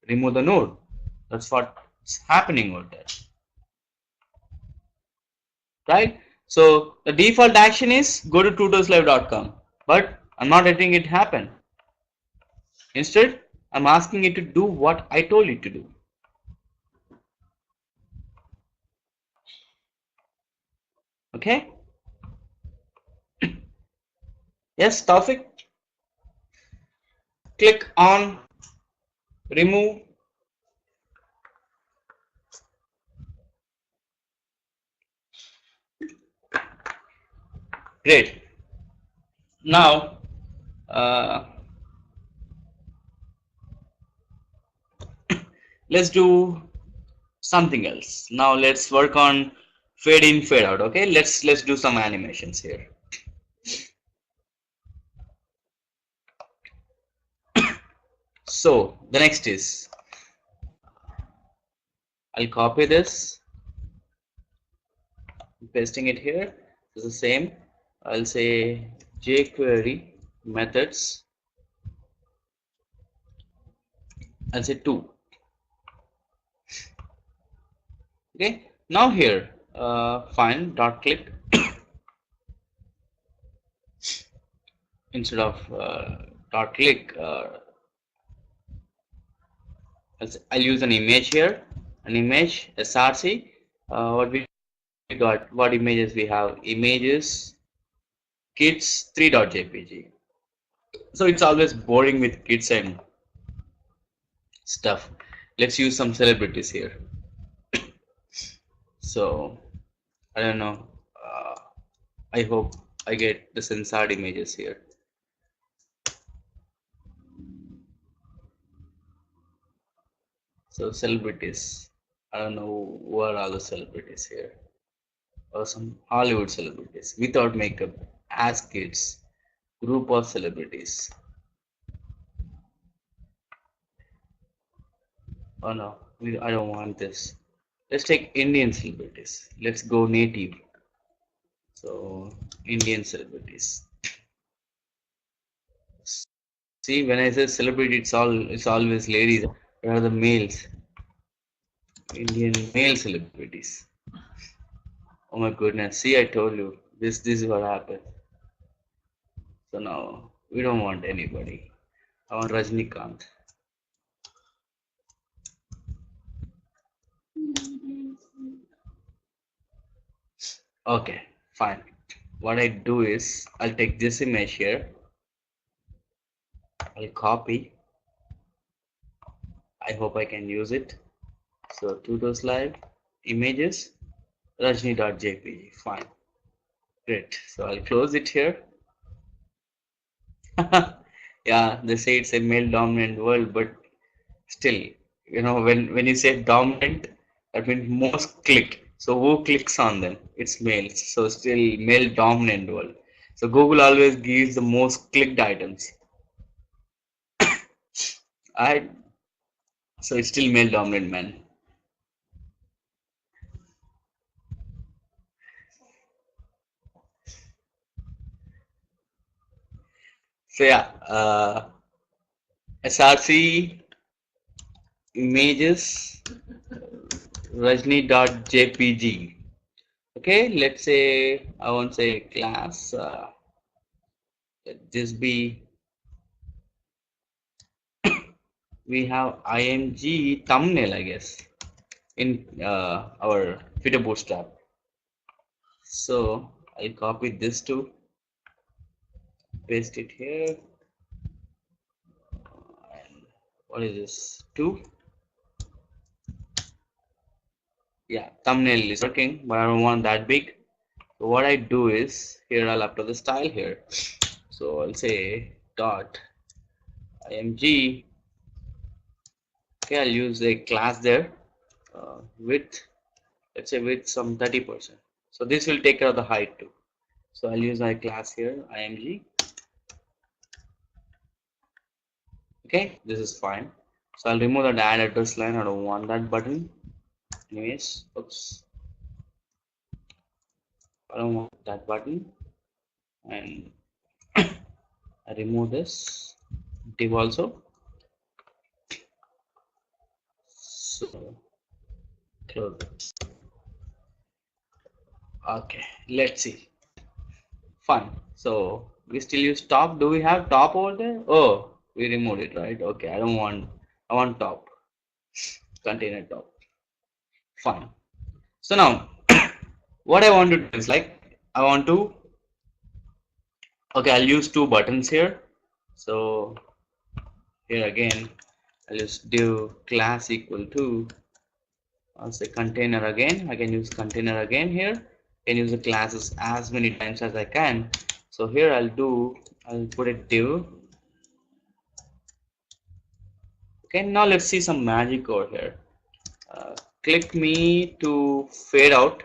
remove the node. That's what's happening over there, right? So the default action is go to tutorslive.com, but I'm not letting it happen. Instead, I'm asking it to do what I told it to do. Okay? Yes, Taufik. Click on remove. Great. Now, let's do something else. Now let's work on fade in, fade out. Okay, let's do some animations here. So the next is I'll copy this, pasting it here. It's the same. I'll say jQuery methods. I'll say 2. Okay. Now here, find dot click instead of dot click. I'll use an image here, an image src. What we got? What images we have? Images kids 3.jpg. So it's always boring with kids and stuff. Let's use some celebrities here. So I don't know. I hope I get the censored images here. So celebrities. I don't know who are all the celebrities here. Or some Hollywood celebrities without makeup as kids. Group of celebrities. Oh no, I don't want this. Let's take Indian celebrities. Let's go native. So Indian celebrities. See, when I say celebrity, it's always ladies rather than males. Indian male celebrities. Oh my goodness! See, I told you this is what happened. So now we don't want anybody. I want Rajnikant. Okay, fine. What I do is I'll take this image here. I'll copy. I hope I can use it. So Tutors Live images Rajni.jpg. Fine. Great. So I'll close it here. Yeah, they say it's a male dominant world, but still, when you say dominant, that means most clicked. So who clicks on them? It's males. So still male dominant world. So Google always gives the most clicked items. I so it's still male dominant man. So yeah, SRC images Rajni.jpg. Okay, let's say I won't say class. Let this be. We have img thumbnail, I guess, in our Twitter Bootstrap. So I'll copy this too, paste it here. And what is this? Two. Yeah, thumbnail is working, but I don't want that big. So what I do is here I'll upload the style here. So I'll say dot img. Okay, I'll use a class there with, let's say, with some 30%. So this will take care of the height too. So I'll use my class here img. Okay, this is fine. So I'll remove that add address line. I don't want that button. Anyways, oops, I don't want that button. And I remove this div also. close it. Okay, let's see. Fine. So we still use top. Do we have top over there? Oh, we removed it, right? Okay, I don't want. I want top. Container top. Fine. So now, what I want to do is like I want to. Okay, I'll use two buttons here. So here again, I'll just do class equal to. I'll say container again. I can use container again here. I can use the classes as many times as I can. So here I'll put a div. Okay, now let's see some magic over here. Click me to fade out,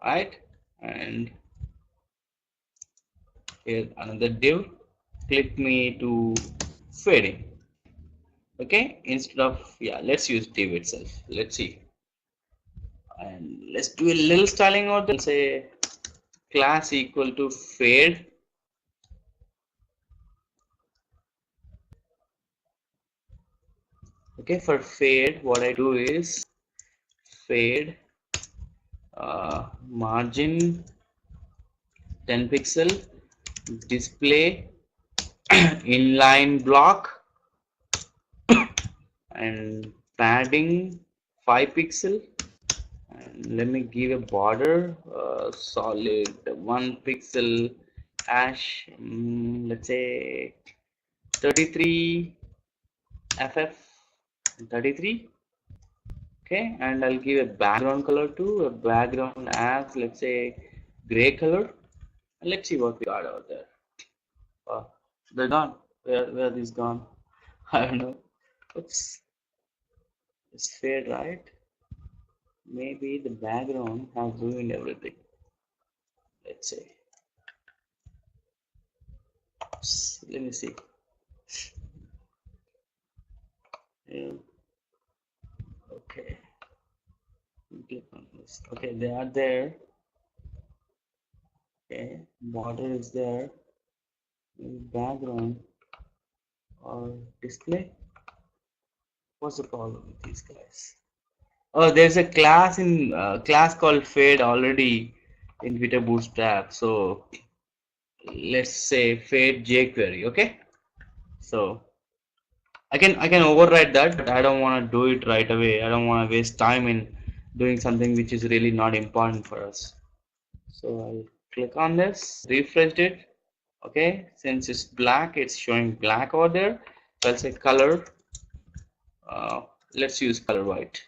right? And here another div. Click me to fading. Okay, instead of, yeah, let's use div itself. Let's see, and let's do a little styling out there. Say class equal to fade. Okay, for fade, what I do is fade margin 10 pixel, display inline block, and padding 5 pixel, and let me give a border solid 1 pixel hash, let's say 33 ff 33. Okay, and I'll give a background color too, a background as, let's say, gray color, and let's see what we got out there. They're gone. Where are these gone? I don't know. Oops, it's fade, right? Maybe the background has ruined everything. Let's see. Oops, let me see. Yeah. Okay. Click on this. Okay, they are there. Okay, border is there. Background or display. What's the problem with these guys? Oh, there's a class in class called fade already in Twitter Bootstrap. So let's say fade jQuery. Okay, so I can override that, but I don't want to do it right away. I don't want to waste time in doing something which is really not important for us. So I'll click on this, refresh it. Okay, since it's black, it's showing black over there. So I'll say color. Let's use color white.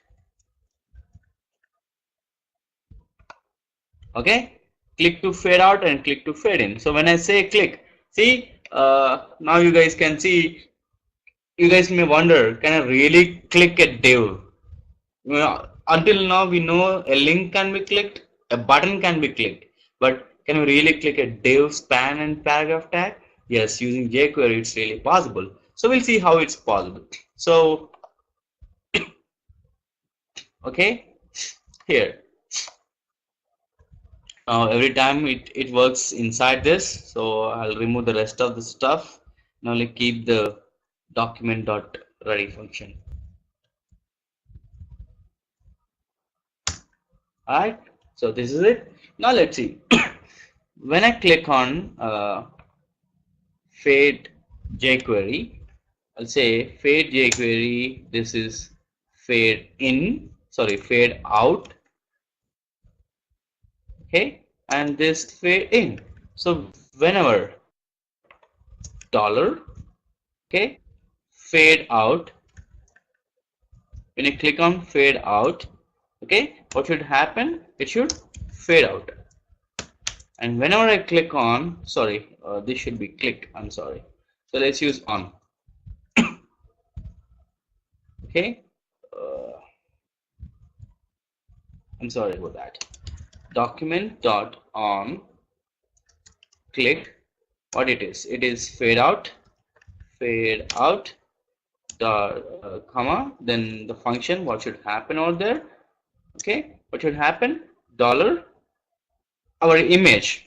Okay, click to fade out and click to fade in. So when I say click, see, now you guys can see. You guys may wonder, can I really click a div? Until now we know a link can be clicked, a button can be clicked, but can we really click a div span and paragraph tag? Yes, using jQuery it's really possible. So we'll see how it's possible. So okay, here now every time it works inside this, so I'll remove the rest of the stuff and only keep the document dot ready function. Alright, so this is it. Now let's see. When I click on fade jQuery, I'll say fade jQuery, this is fade in, sorry, fade out, okay, and this fade in. So whenever dollar, okay, fade out, when you click on fade out, okay, what should happen? It should fade out. And whenever I click on, sorry, this should be click, I'm sorry. So let's use on. Okay, I'm sorry about that. Document dot on click, what it is fade out dot comma, then the function, what should happen out there? Okay, what should happen? Dollar our image,